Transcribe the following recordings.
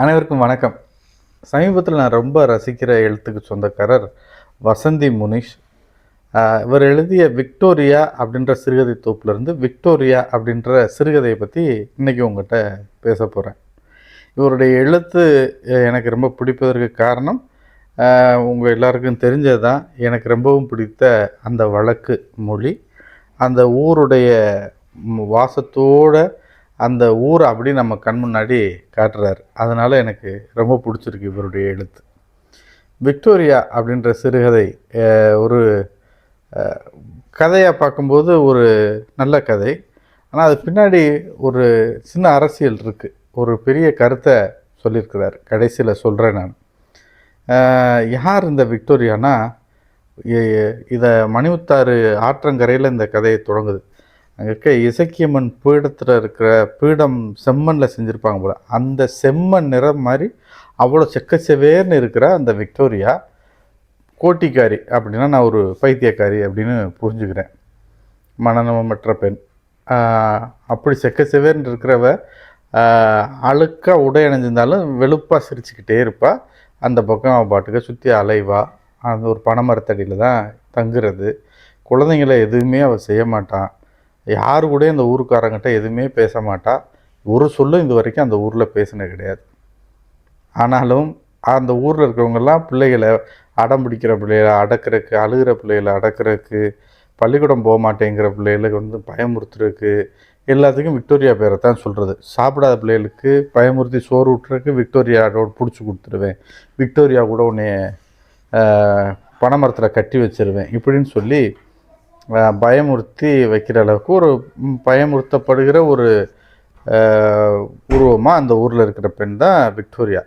அனைவருக்கும் வணக்கம். சமீபத்தில் நான் ரொம்ப ரசிக்கிற எழுத்துக்கு சொந்தக்காரர் வசந்தி முனிஷ். இவர் எழுதிய விக்டோரியா அப்படின்ற சிறுகதை தொகுப்புலேருந்து விக்டோரியா அப்படின்ற சிறுகதையை பற்றி இன்றைக்கி உங்கள்கிட்ட பேச போகிறேன். இவருடைய எழுத்து எனக்கு ரொம்ப பிடிப்பதற்கு காரணம் உங்கள் எல்லாருக்கும் தெரிஞ்சது தான். எனக்கு ரொம்பவும் பிடித்த அந்த வழக்கு மொழி, அந்த ஊருடைய வாசத்தோட அந்த ஊரை அப்படி நம்ம கண் முன்னாடி காட்டுறாரு. அதனால் எனக்கு ரொம்ப பிடிச்சிருக்கு இவருடைய எழுத்து. விக்டோரியா அப்படின்ற சிறுகதை ஒரு கதையாக பார்க்கும்போது ஒரு நல்ல கதை. ஆனால் அது பின்னாடி ஒரு சின்ன அரசியல் இருக்குது. ஒரு பெரிய கருத்தை சொல்லியிருக்கிறார். கடைசியில் சொல்கிறேன் நான். யார் இந்த விக்டோரியானா, இதை மணிமுத்தாறு ஆற்றங்கரையில் இந்த கதையை தொடங்குது. அங்கே இருக்க இசக்கியம்மன் பீடத்தில் இருக்கிற பீடம் செம்மண்ணில் செஞ்சுருப்பாங்க போல். அந்த செம்மண் நிறம் மாதிரி அவ்வளோ செக்கச்செவேர்னு இருக்கிற அந்த விக்டோரியா கோட்டிக்காரி அப்படின்னா நான் ஒரு பைத்தியக்காரி அப்படின்னு புரிஞ்சுக்கிறேன். மனநலமற்ற பெண். அப்படி செக்கச்செவேர்னு இருக்கிறவ அழுக்காக உடை அணிஞ்சிருந்தாலும் வெளுப்பாக சிரிச்சுக்கிட்டே இருப்பாள். அந்த பக்கம் அவள் பாட்டுக்கு சுற்றி அலைவா. அந்த ஒரு பனைமரத்தடியில் தான் தங்குறது. குழந்தைங்களை எதுவுமே அவள் செய்ய மாட்டான். யாரு கூட இந்த ஊருக்காரங்கிட்ட எதுவுமே பேச மாட்டா. ஒரு சொல்லும் இது வரைக்கும் அந்த ஊரில் பேசினது கிடையாது. ஆனாலும் அந்த ஊரில் இருக்கிறவங்கெல்லாம் பிள்ளைகளை அடம் பிடிக்கிற பிள்ளைகளை அடக்கிறதுக்கு, அழுகிற பிள்ளைகளை அடக்கிறதுக்கு, பள்ளிக்கூடம் போக மாட்டேங்கிற பிள்ளைகளுக்கு பயமுறுத்துறதுக்கு எல்லாத்துக்கும் விக்டோரியா பேரை தான் சொல்கிறது. சாப்பிடாத பிள்ளைகளுக்கு பயமுறுத்தி சோறு விட்டுறதுக்கு விக்டோரியாவோட பிடிச்சி கொடுத்துருவேன், விக்டோரியா கூட உன்னை பனைமரத்தில் கட்டி வச்சிருவேன் இப்படின்னு சொல்லி பயமுறுத்தி வைக்கிற அளவுக்கு ஒரு பயமுறுத்தப்படுகிற ஒரு உருவமாக அந்த ஊரில் இருக்கிற பெண் தான் விக்டோரியா.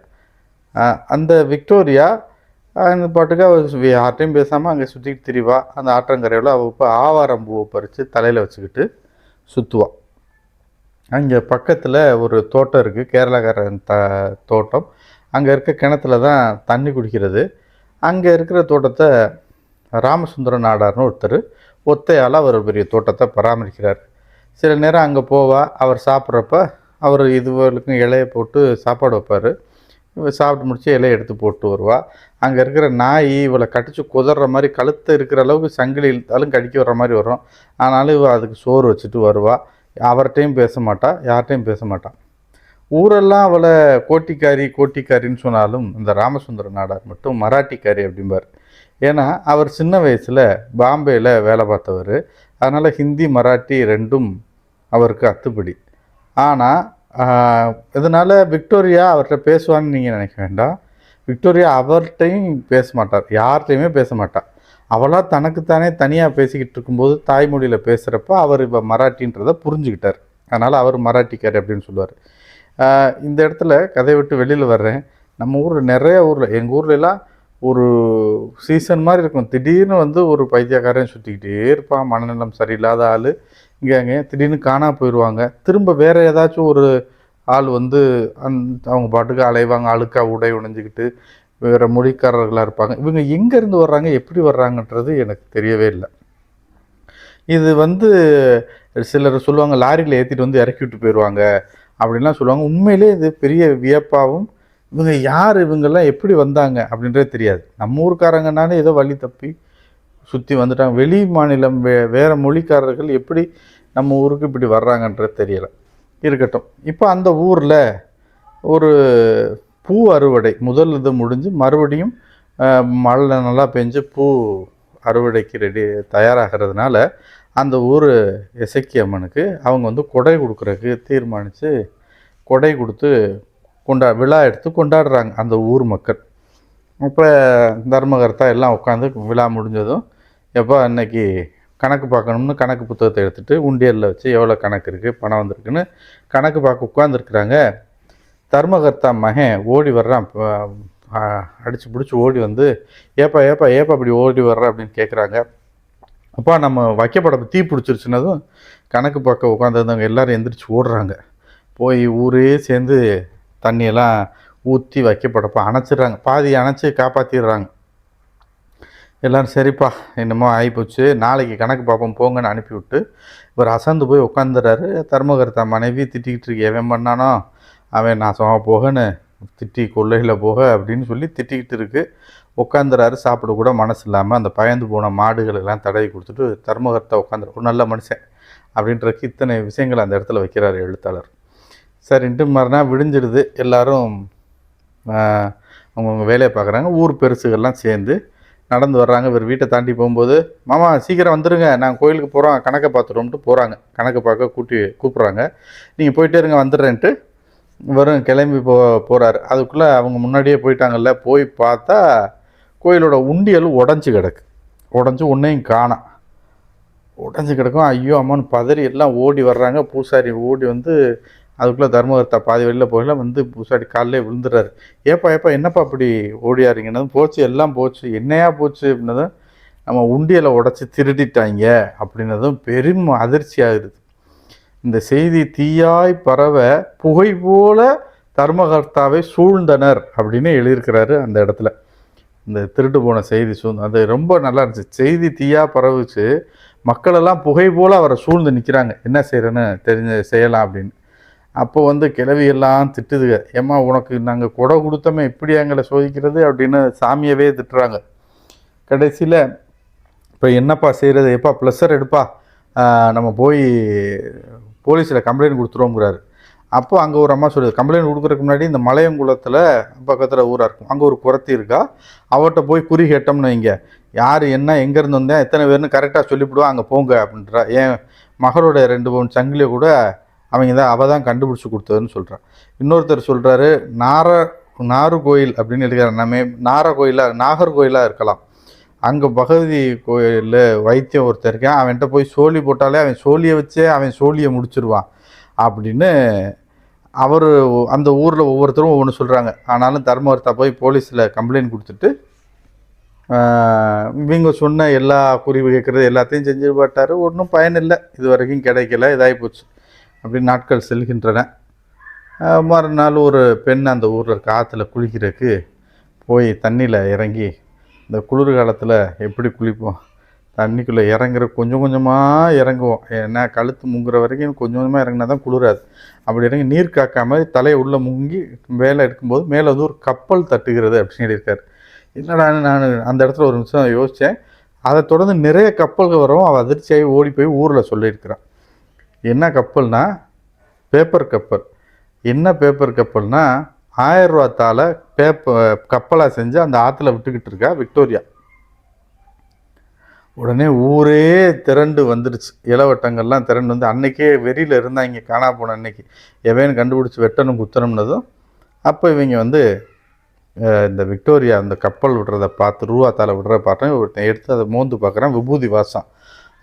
அந்த விக்டோரியா அந்த பாட்டுக்கு அவள் யார்ட்டையும் பேசாமல் அங்கே சுற்றிக்கிட்டு திரிவா. அந்த ஆற்றங்கரையில் அவள் இப்போ ஆவாரம்பூவை பறித்து தலையில் வச்சுக்கிட்டு சுற்றுவாள். அங்கே பக்கத்தில் ஒரு தோட்டம் இருக்குது, கேரளாக்காரன் தோட்டம். அங்கே இருக்க கிணத்துல தான் தண்ணி குடிக்கிறது. அங்கே இருக்கிற தோட்டத்தை ராமசுந்தர நாடார்னு ஒருத்தர் ஒத்தையால் அவர் பெரிய தோட்டத்தை பராமரிக்கிறார். சில நேரம் அங்கே போவா. அவர் சாப்பிட்றப்ப அவர் இதுவரைக்கும் இலையை போட்டு சாப்பாடு வைப்பார். சாப்பிட்டு முடிச்சு இலையை எடுத்து போட்டு வருவா. அங்கே இருக்கிற நாய் இவளை கடிச்சு குதற மாதிரி கழுத்து இருக்கிற அளவுக்கு சங்கிலி இழுத்தாலும் கடிக்க வர்ற மாதிரி வரும். ஆனாலும் இவள் அதுக்கு சோறு வச்சுட்டு வருவாள். அவர்கிட்டையும் பேச மாட்டா, யார்கிட்டையும் பேச மாட்டான். ஊரெல்லாம் அவளை கோட்டிக்காரின்னு சொன்னாலும் இந்த ராமசுந்தர நாடார் மட்டும் மராட்டிக்காரி அப்படிம்பார். ஏன்னா அவர் சின்ன வயசில் பாம்பேயில் வேலை பார்த்தவர். அதனால் ஹிந்தி மராட்டி ரெண்டும் அவருக்கு அத்துப்படி. ஆனால் இதனால் விக்டோரியா அவர்கிட்ட பேசுவான்னு நீங்கள் நினைக்க வேண்டாம். விக்டோரியா அவர்கிட்டையும் பேச மாட்டார், யார்கிட்டையுமே பேச மாட்டார். அவளாக தனக்குத்தானே தனியாக பேசிக்கிட்டு இருக்கும்போது தாய்மொழியில் பேசுகிறப்ப அவர் இப்போ மராட்டின்றதை புரிஞ்சுக்கிட்டார். அதனால் அவர் மராட்டிக்காரி அப்படின்னு சொல்லுவார். இந்த இடத்துல கதையை விட்டு வெளியில் வர்றேன். நம்ம ஊரில் நிறைய ஊரில், எங்கள் ஊர்லெலாம் ஒரு சீசன் மாதிரி இருக்கும். திடீர்னு ஒரு பைத்தியக்காரன் சுற்றிக்கிட்டே இருப்பான், மனநலம் சரியில்லாத ஆள். இங்கே திடீர்னு காணா போயிடுவாங்க. திரும்ப வேறு ஏதாச்சும் ஒரு ஆள் அவங்க பாட்டுக்கு அலைவாங்க, அழுக்காக உடை உணைஞ்சிக்கிட்டு வேறு மொழிக்காரர்களாக இருப்பாங்க. இவங்க எங்கேருந்து வர்றாங்க, எப்படி வர்றாங்கன்றது எனக்கு தெரியவே இல்லை. இது சிலர் சொல்லுவாங்க லாரியில் ஏற்றிட்டு இறக்கி விட்டு போயிடுவாங்க அப்படின்லாம் சொல்லுவாங்க. உண்மையிலே இது பெரிய வியப்பாகவும், இவங்க யார், இவங்கெல்லாம் எப்படி வந்தாங்க அப்படின்றதே தெரியாது. நம்ம ஊருக்காரங்கனாலே ஏதோ வழி தப்பி சுற்றி வந்துட்டாங்க. வெளி மாநிலம் வேறு மொழிக்காரர்கள் எப்படி நம்ம ஊருக்கு இப்படி வர்றாங்கன்றது தெரியலை. இருக்கட்டும். இப்போ அந்த ஊரில் ஒரு பூ அறுவடை முதல் இது முடிஞ்சு மறுபடியும் மழை நல்லா பெஞ்சு பூ அறுவடைக்கு தயாராகிறதுனால அந்த ஊர் இசக்கியம்மனுக்கு அவங்க கொடை கொடுக்குறதுக்கு தீர்மானித்து கொடை கொடுத்து விழா எடுத்து கொண்டாடுறாங்க அந்த ஊர் மக்கள். இப்போ தர்மகர்த்தா எல்லாம் உட்காந்து விழா முடிஞ்சதும் எப்போ அன்னைக்கு கணக்கு பார்க்கணும்னு கணக்கு புத்தகத்தை எடுத்துகிட்டு உண்டியலில் வச்சு எவ்வளோ கணக்கு இருக்குது, பணம் வந்திருக்குன்னு கணக்கு பார்க்க உட்காந்துருக்குறாங்க. தர்மகர்த்தா மகன் ஓடி வர்றான். அடித்து பிடிச்சி ஓடி ஏப்பா அப்படி ஓடி வர்ற அப்படின்னு கேட்குறாங்க. அப்பா நம்ம வைக்கப்பட தீ பிடிச்சிருச்சுன்னதும் கணக்கு பார்க்க உட்காந்துருந்தவங்க எல்லோரும் எந்திரிச்சு ஓடுறாங்க. போய் ஊரே சேர்ந்து தண்ணியெல்லாம் ஊற்றி வைக்கப்படப்போ அணைச்சிடுறாங்க. பாதி அணைச்சி காப்பாற்றிடுறாங்க. எல்லோரும் சரிப்பா என்னமோ ஆகிப்போச்சு, நாளைக்கு கணக்கு பார்ப்போம் போங்கன்னு அனுப்பிவிட்டு இவர் அசந்து போய் உட்காந்துறாரு. தர்மகர்த்தா மனைவி திட்டிக்கிட்டு இருக்கு, எவன் பண்ணானோ அவன் நான் போகன்னு திட்டி கொள்ளையில் போக அப்படின்னு சொல்லி திட்டிக்கிட்டு இருக்கு. உட்காந்துறாரு, சாப்பிட கூட மனசு இல்லாமல் அந்த பயந்து போன மாடுகள் எல்லாம் தடவி கொடுத்துட்டு தர்மகர்த்தா உட்காந்துரு, ஒரு நல்ல மனுஷன் அப்படின்றக்கு இத்தனை விஷயங்கள் அந்த இடத்துல வைக்கிறார் எழுத்தாளர். சரின்ட்டு மறுநாள் விடிஞ்சிடுது, எல்லாரும் அவங்கவுங்க வேலையை பார்க்குறாங்க. ஊர் பெருசுகள்லாம் சேர்ந்து நடந்து வர்றாங்க. இவர் வீட்டை தாண்டி போகும்போது, மாமா சீக்கிரம் வந்துடுங்க, நாங்கள் கோயிலுக்கு போகிறோம், கணக்கை பார்த்துட்டோம்ட்டு போகிறாங்க. கணக்கை பார்க்க கூப்பிட்றாங்க. நீங்கள் போயிட்டே இருங்க, வந்துடுறேன்ட்டு இவரும் கிளம்பி போகிறாரு. அதுக்குள்ளே அவங்க முன்னாடியே போயிட்டாங்கல்ல. போய் பார்த்தா கோயிலோட உண்டியல் உடஞ்சி கிடக்கு. உடஞ்சி ஒன்றையும் காணோம். உடஞ்சி கிடக்கும். ஐயோ அம்மான்னு பதறி எல்லாம் ஓடி வர்றாங்க. பூசாரி ஓடி வந்து அதுக்குள்ளே தர்மகர்த்தா பாதி வெளியில் போகல, வந்து பூசாரி காலிலே விழுந்துடுறாரு. ஏப்பா என்னப்பா அப்படி ஓடியாருங்கன்னதும், போச்சு எல்லாம் போச்சு. என்னையா போச்சு அப்படின்னதும், நம்ம உண்டியலை உடச்சி திருடிட்டாங்க அப்படின்னதும் பெரும் அதிர்ச்சி ஆகுது. இந்த செய்தி தீயாய் பரவ புகை போல தர்மகர்த்தாவை சூழ்ந்தனர் அப்படின்னு எழுதியிருக்கிறாரு அந்த இடத்துல. இந்த திருட்டு போன செய்தி அது ரொம்ப நல்லா இருந்துச்சு. செய்தி தீயா பரவுச்சு, மக்களெல்லாம் புகை போல அவரை சூழ்ந்து நிற்கிறாங்க, என்ன செய்யறேன்னு செய்யலாம் அப்படின்னு. அப்போ வந்து கிழவியெல்லாம் திட்டுதுங்க, ஏம்மா உனக்கு நாங்கள் கொடை கொடுத்தோமே இப்படி எங்களை சோதிக்கிறது அப்படின்னு சாமியவே திட்டுறாங்க. கடைசியில் இப்போ என்னப்பா செய்கிறது, எப்பா ப்ளஸ்ஸர் எடுப்பா, நம்ம போய் போலீஸில் கம்ப்ளைண்ட் கொடுத்துருவோங்கிறாரு. அப்போ அங்கே ஒரு அம்மா சொல்லுது, கம்ப்ளைண்ட் கொடுக்குறதுக்கு முன்னாடி இந்த மலையங்குளத்தில் பக்கத்தில் ஊராக இருக்கும், அங்கே ஒரு குறத்தி இருக்கா, அவர்கிட்ட போய் குறி கேட்டோம்னு வைங்க, யார் என்ன எங்கேருந்து வந்தேன் எத்தனை பேர்னு கரெக்டாக சொல்லிவிடுவா, அங்கே போங்க அப்படின்றா. என் மகளோட 2 பவுன் சங்கிலியை கூட அவள் தான் கண்டுபிடிச்சி கொடுத்ததுன்னு சொல்கிறான். இன்னொருத்தர் சொல்கிறாரு, நாகர்கோயில் அப்படின்னு எழுதுகிறார். நம்ம நாகர்கோயிலாக இருக்கலாம், அங்கே பகவதி கோயிலில் வைத்தியம் ஒருத்தர் இருக்கேன், அவன்கிட்ட போய் சோழி போட்டாலே அவன் சோழியை வச்சே அவன் சோழியை முடிச்சிருவான் அப்படின்னு அவர் அந்த ஊரில் ஒவ்வொருத்தரும் ஒவ்வொன்று சொல்கிறாங்க. ஆனாலும் தர்மகர்த்தா போய் போலீஸில் கம்ப்ளைண்ட் கொடுத்துட்டு இவங்க சொன்ன எல்லா குறிவு கேட்குறது எல்லாத்தையும் செஞ்சு பார்த்தாரு. ஒன்றும் பயனில்லை, இது வரைக்கும் கிடைக்கல, இதாகி போச்சு. அப்படி நாட்கள் செல்கின்றன. மறுநாள் ஒரு பெண் அந்த ஊரில் இருக்க ஆற்றுல குளிக்கிறதுக்கு போய் தண்ணியில் இறங்கி, இந்த குளிர் காலத்தில் எப்படி குளிப்போம், தண்ணிக்குள்ளே இறங்குற கொஞ்சம் கொஞ்சமாக இறங்குவோம், ஏன்னா கழுத்து முங்குற வரைக்கும் கொஞ்சம் கொஞ்சமாக இறங்கினா தான் குளிராது. அப்படி இறங்கி நீர் காக்காமல் தலையை உள்ளே முங்கி மேலே எடுக்கும்போது மேலே வந்து ஒரு கப்பல் தட்டுகிறது அப்படின்னு சொல்லியிருக்காரு. என்னடான்னு நான் அந்த இடத்துல ஒரு நிமிஷம் யோசித்தேன். அதை தொடர்ந்து நிறைய கப்பல்கள் வரவும் அவள் அதிர்ச்சியாகி ஓடி போய் ஊரில் சொல்லியிருக்கிறான். என்ன கப்பல்னா பேப்பர் கப்பல். என்ன பேப்பர் கப்பல்னா 1000 ரூபா தாளை கப்பலாக செஞ்சு அந்த ஆற்றுல விட்டுக்கிட்டு இருக்கா விக்டோரியா. உடனே ஊரே திரண்டு வந்துடுச்சு, இளவட்டங்கள்லாம் திரண்டு வந்து அன்னைக்கே வெறியில் இருந்தாங்க, காணா போன அன்னைக்கு எவன்னு கண்டுபிடிச்சி வெட்டணும் குத்தணும்னதும். அப்போ இவங்க வந்து இந்த விக்டோரியா அந்த கப்பல் விடுறதை பார்த்து, ரூபா தாளை விடுறத பார்த்தேன், எடுத்து அதை மோந்து பார்க்குறேன், விபூதி வாசம்.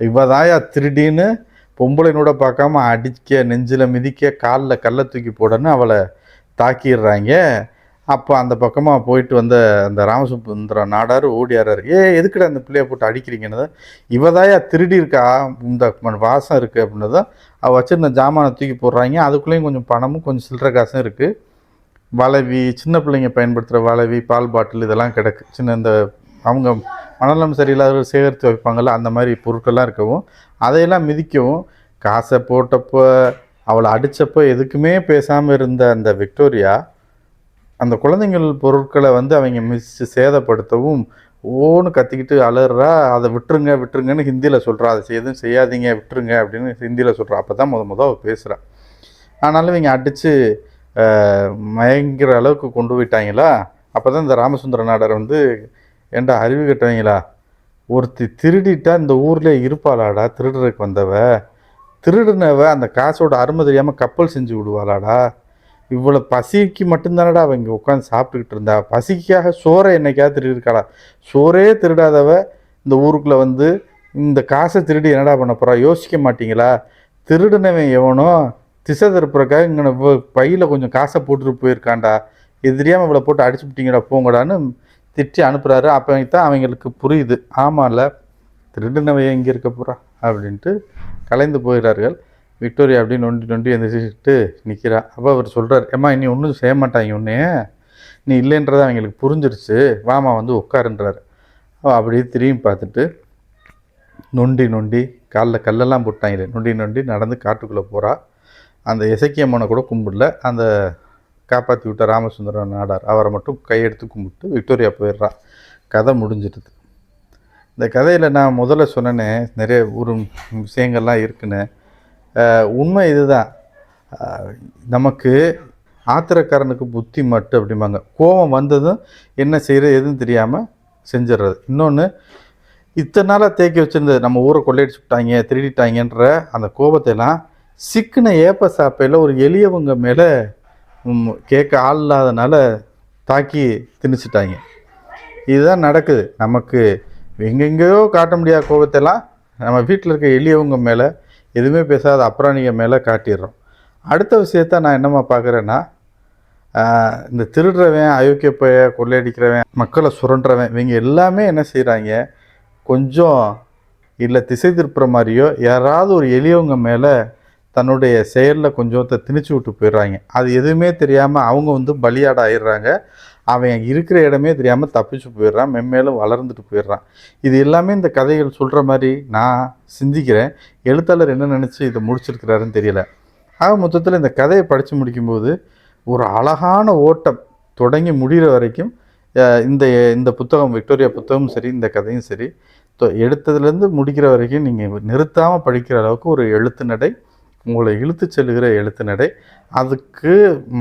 இவதாயா திருடின்னு பொம்பளைனோட பார்க்காம அடிக்க, நெஞ்சில் மிதிக்க, காலில் கல்லை தூக்கி போடன்னு அவளை தாக்கிடுறாங்க. அப்போ அந்த பக்கமாக போயிட்டு வந்த அந்த ராமசுந்தர நாடார் ஓடியாராரு, எதுக்குடா அந்த பிள்ளையை போட்டு அடிக்கிறீங்கன்னு. இவதாயா திருடி இருக்கா, இந்த வாசம் இருக்குது அப்படின்னதும் அவள் வச்சுருந்த ஜாமானை தூக்கி போடுறாங்க. அதுக்குள்ளேயும் கொஞ்சம் பணமும் கொஞ்சம் சில்லற காசும் இருக்குது. வளவி, சின்ன பிள்ளைங்க பயன்படுத்துகிற வளவி, பால் பாட்டில் இதெல்லாம் கிடக்கு. சின்ன இந்த அவங்க மனநலம் சரியில்லாத சேகரித்து வைப்பாங்கள்ல, அந்த மாதிரி பொருட்கள்லாம் இருக்கவும் அதையெல்லாம் மிதிக்கவும், காசை போட்டப்போ அவளை அடித்தப்போ எதுக்குமே பேசாமல் இருந்த அந்த விக்டோரியா அந்த குழந்தைங்கள் பொருட்களை வந்து அவங்க மிதித்து சேதப்படுத்தவும் ஓன்னு கத்திக்கிட்டு அலறா. அதை விட்டுருங்க விட்டுருங்கன்னு ஹிந்தியில் சொல்கிறா, அதை எதுவும் செய்யாதீங்க விட்டுருங்க அப்படின்னு ஹிந்தியில் சொல்கிறா. அப்போ தான் அவள் பேசுகிறா. ஆனாலும் இவங்க அடித்து மயங்கிற அளவுக்கு கொண்டு போயிட்டாங்களா. அப்போ தான் இந்த ராமசுந்தர நாடார் வந்து, ஏண்டா அறிவு கட்டவங்களா, ஒருத்தி திருடிட்டா இந்த ஊரில் இருப்பாளாடா, திருடுறதுக்கு வந்தவ, திருடுனவ அந்த காசோட அருமை தெரியாமல் கப்பல் செஞ்சு விடுவாளாடா, இவ்வளோ பசிக்கு மட்டும்தானடா அவள் இங்கே உட்காந்து சாப்பிட்டுக்கிட்டு இருந்தா, பசிக்காக சோறை என்னைக்காவது திருடிருக்காளா, சோறே திருடாதவ இந்த ஊருக்குள்ளே வந்து இந்த காசை திருடி என்னடா பண்ண போகிறா, யோசிக்க மாட்டிங்களா, திருடுனவன் எவனோ திசை திருப்புறக்காக இங்கே பையில் கொஞ்சம் காசை போட்டுட்டு போயிருக்காண்டா, இது தெரியாமல் இவ்வளோ போட்டு அடிச்சு விட்டீங்கடா போங்கடான்னு திட்டி அனுப்புகிறாரு. அப்போ தான் அவங்களுக்கு புரியுது, ஆமாம்ல திருடுனவையே இங்கே இருக்க போகிறா அப்படின்ட்டு கலைந்து போகிறார்கள். விக்டோரியா அப்படி நொண்டி நொண்டி எந்திரிச்சிட்டு நிற்கிறா. அப்போ அவர் சொல்கிறார், ஏம்மா இனி ஒன்றும் செய்ய மாட்டாங்க உன்னே, நீ இல்லைன்றதை அவங்களுக்கு புரிஞ்சிருச்சு, வாமா வந்து உட்காருன்றார். அப்படியே திரும்பி பார்த்துட்டு நொண்டி நொண்டி காலில் கல்லெல்லாம் போட்டாங்களே, நொண்டி நொண்டி நடந்து காட்டுக்குள்ளே போகிறா. அந்த இசக்கியம்மனை கூட கும்பிடல, அந்த காப்பாற்றி விட்ட ராமசுந்தர நாடார் அவரை மட்டும் கையெடுத்து கும்பிட்டு விக்டோரியா போயிடுறா. கதை முடிஞ்சிடுது. இந்த கதையில் நான் முதல்ல சொன்னேனே நிறைய ஒரு விஷயங்கள்லாம் இருக்குன்னு. உண்மை இதுதான். நமக்கு ஆத்திரக்காரனுக்கு புத்தி மட்டு அப்படிம்பாங்க. கோபம் வந்ததும் என்ன செய்கிறது எதுவும் தெரியாமல் செஞ்சிடுறது. இன்னொன்று, இத்தனை நாளாக தேக்கி வச்சுருந்தது, நம்ம ஊரை கொள்ளையடிச்சு விட்டாங்க திருடிட்டாங்கன்ற அந்த கோபத்தையெல்லாம் சிக்கின ஏப்ப சாப்பையில் ஒரு எளியவங்க மேலே கேட்க ஆள் இல்லாதனால தாக்கி திணிச்சிட்டாங்க. இதுதான் நடக்குது. நமக்கு எங்கெங்கேயோ காட்ட முடியாத கோபத்தையெல்லாம் நம்ம வீட்டில் இருக்க எளியவங்க மேலே, எதுவுமே பேசாத அப்புறாணிங்க மேலே காட்டிடுறோம். அடுத்த விஷயத்த நான் என்னம்மா பார்க்குறேன்னா, இந்த திருடுறவன், அயோக்கிய பைய, கொள்ளையடிக்கிறவன், மக்களை சுரண்டுறவன், இவங்க எல்லாமே என்ன செய்கிறாங்க, கொஞ்சம் இல்லை திசை திருப்புற மாதிரியோ யாராவது ஒரு எளியவங்க மேலே தன்னுடைய செயலில் கொஞ்சத்தை திணிச்சு விட்டு போயிடுறாங்க. அது எதுவுமே தெரியாமல் அவங்க பலியாட ஆயிடுறாங்க. அவன் இருக்கிற இடமே தெரியாமல் தப்பிச்சு போயிடுறான், மென்மேலும் வளர்ந்துட்டு போயிடுறான். இது எல்லாமே இந்த கதைகள் சொல்கிற மாதிரி நான் சிந்திக்கிறேன். எழுத்தாளர் என்ன நினச்சி இதை முடிச்சிருக்கிறாருன்னு தெரியல. ஆக மொத்தத்தில் இந்த கதையை படித்து முடிக்கும்போது ஒரு அழகான ஓட்டம் தொடங்கி முடிகிற வரைக்கும் இந்த இந்த புத்தகம், விக்டோரியா புத்தகமும் சரி, இந்த கதையும் சரி, எடுத்ததுலேருந்து முடிக்கிற வரைக்கும் நீங்கள் நிறுத்தாமல் படிக்கிற அளவுக்கு ஒரு எழுத்து நடை, உங்களை இழுத்து செல்லுகிற எழுத்து நடை, அதுக்கு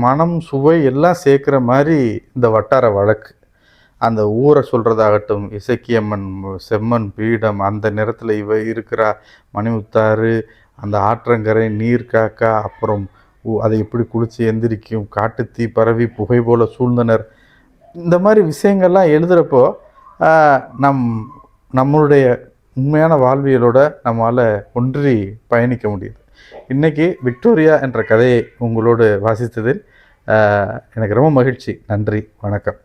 மனம் சுவை எல்லாம் சேர்க்குற மாதிரி இந்த வட்டார வழக்கு, அந்த ஊரை சொல்கிறதாகட்டும், இசக்கியம்மன் செம்மன் பீடம், அந்த நேரத்தில் இவ இருக்கிறா, மணிமுத்தாறு, அந்த ஆற்றங்கரை, நீர் காக்கா, அப்புறம் அதை எப்படி குளித்து எந்திரிக்கும், காட்டுத்தீ பரவி புகை போல சூழ்ந்தனர், இந்த மாதிரி விஷயங்கள்லாம் எழுதுகிறப்போ நம்மளுடைய உண்மையான வாழ்வியலோட நம்மளால் ஒன்றி பயணிக்க முடியுது. இன்றைக்கி விக்டோரியா என்ற கதையை உங்களோடு வாசித்ததில் எனக்கு ரொம்ப மகிழ்ச்சி. நன்றி, வணக்கம்.